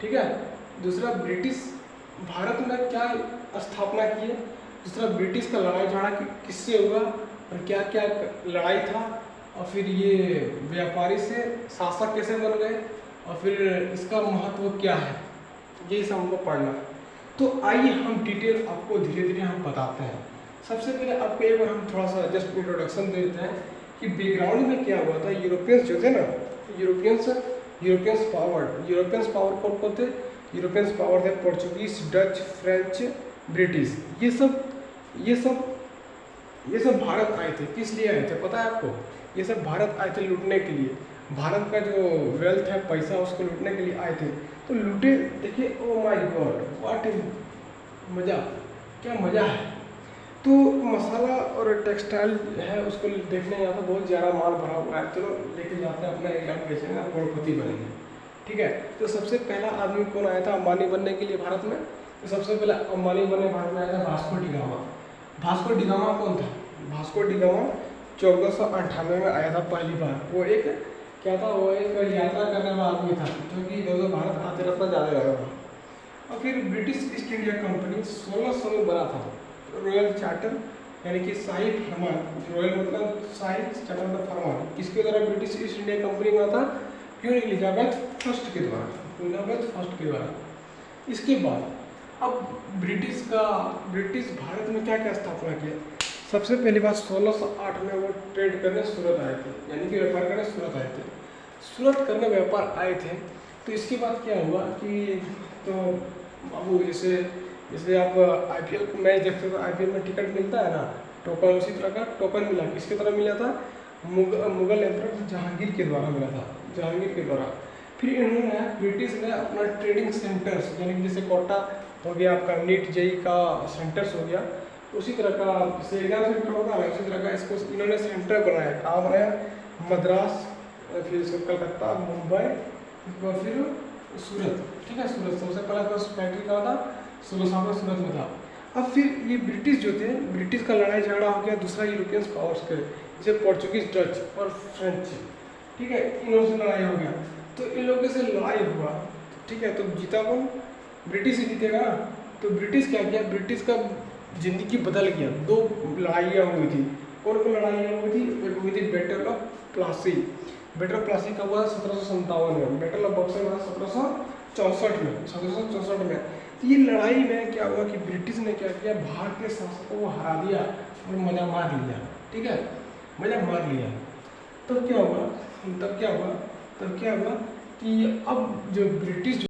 ठीक है। दूसरा ब्रिटिश भारत में क्या स्थापना की है, दूसरा ब्रिटिश का लड़ाई झगड़ा किससे हुआ और क्या क्या लड़ाई था, और फिर ये व्यापारी से शासक कैसे बन गए, और फिर इसका महत्व क्या है, ये सब हमको पढ़ना है। तो आइए हम डिटेल आपको धीरे धीरे हम बताते हैं। सबसे पहले आपको एक बार हम थोड़ा सा जस्ट इंट्रोडक्शन दे देते हैं कि बैकग्राउंड में क्या हुआ था। यूरोपियंस जो थे ना, यूरोपियंस पावर कौन कौन थे? यूरोपियंस पावर थे पोर्चुगीज, डच, फ्रेंच, ब्रिटिश। ये सब भारत आए थे। किस लिए आए थे पता है आपको? ये सब भारत आए थे लूटने के लिए। भारत का जो वेल्थ है, पैसा, उसको लूटने के लिए आए थे। तो लूटे, देखिए, oh my God, what is मज़ा, क्या मज़ा है। तो मसाला और टेक्सटाइल है, उसको देखने यहाँ पर बहुत ज़्यादा माल भरा हुआ है। चलो लेके जाते हैं, अपना इंग्लैंड बेचेंगे, करोड़पति बनेंगे, ठीक है। तो सबसे पहला आदमी कौन आया था अंबानी बनने के लिए भारत में? तो सबसे पहले अंबानी बनने भारत में आया था Vasco D gamma. Vasco D gamma कौन था? वास्को डी गामा 1498 में आया था पहली बार। वो एक क्या था, वो एक यात्रा करने वाला आदमी था, क्योंकि इधर भारत आते रहता, ज़्यादा लगा था। और फिर ब्रिटिश ईस्ट इंडिया कंपनी 1600 में बना था। रॉयल चार्टर यानी कि शाही फरमान, रॉयल मतलब शाही, चार्टर मतलब फरमान, किसके द्वारा ब्रिटिश ईस्ट इंडिया कंपनी बना था? क्वीन एलिजाबेथ फर्स्ट के द्वारा, क्वीन एलिजाबेथ फर्स्ट के द्वारा। इसके बाद अब ब्रिटिश भारत में क्या क्या स्थापना किया? सबसे पहली बात 1608 में वो ट्रेड करने सूरत आए थे, यानी कि व्यापार करने सूरत आए थे। सूरत करने व्यापार आए थे, तो इसके बाद क्या हुआ कि तो बाबू जैसे आप आईपीएल को मैच देखते हो तो आईपीएल में टिकट मिलता है ना, टोकन, उसी तरह का टोकन मिला। किसके द्वारा मिला था? मुगल एम्परर जहांगीर के द्वारा मिला था, जहांगीर के द्वारा। फिर इन्होंने, ब्रिटिश ने अपना ट्रेडिंग सेंटर्स, यानी कि जैसे कोटा हो गया आपका, नीट जेई का सेंटर्स हो गया, उसी तरह का जैसे एग्जाम सेंटर होता है, उसी तरह का इसको इन्होंने सेंटर बनाया। कहाँ बनाया? मद्रास, फिर इसको कलकत्ता, मुंबई, और फिर सूरत, ठीक है। सूरत सबसे पहला तो फैक्ट्री कहाँ था? सूरत में था। अब फिर ये ब्रिटिश जो थे, ब्रिटिश का लड़ाई झगड़ा हो गया दूसरा यूरोपियन पावर्स के, जैसे पोर्चुगीज, डच और फ्रेंच, ठीक है, इनों से लड़ाई हो गया। तो इन लोगों से लड़ाई हुआ, ठीक है। तो जीता कौन? ब्रिटिश ही जीतेगा ना। तो ब्रिटिश क्या किया? ब्रिटिश का जिंदगी बदल गया। दो लड़ाइयाँ हुई थी। कौन कौन लड़ाइयाँ हुई थी? एक हुई थी battle of Plassey. Battle of Plassey कब हुआ? 1757 में। बैटल ऑफ बक्सर हुआ 1764 में। तो ये लड़ाई में क्या हुआ कि ब्रिटिश ने क्या किया? भारतीय शासकों को हरा दिया और मजा मार लिया, ठीक है, मजा मार लिया। तब क्या हुआ कि अब जो ब्रिटिश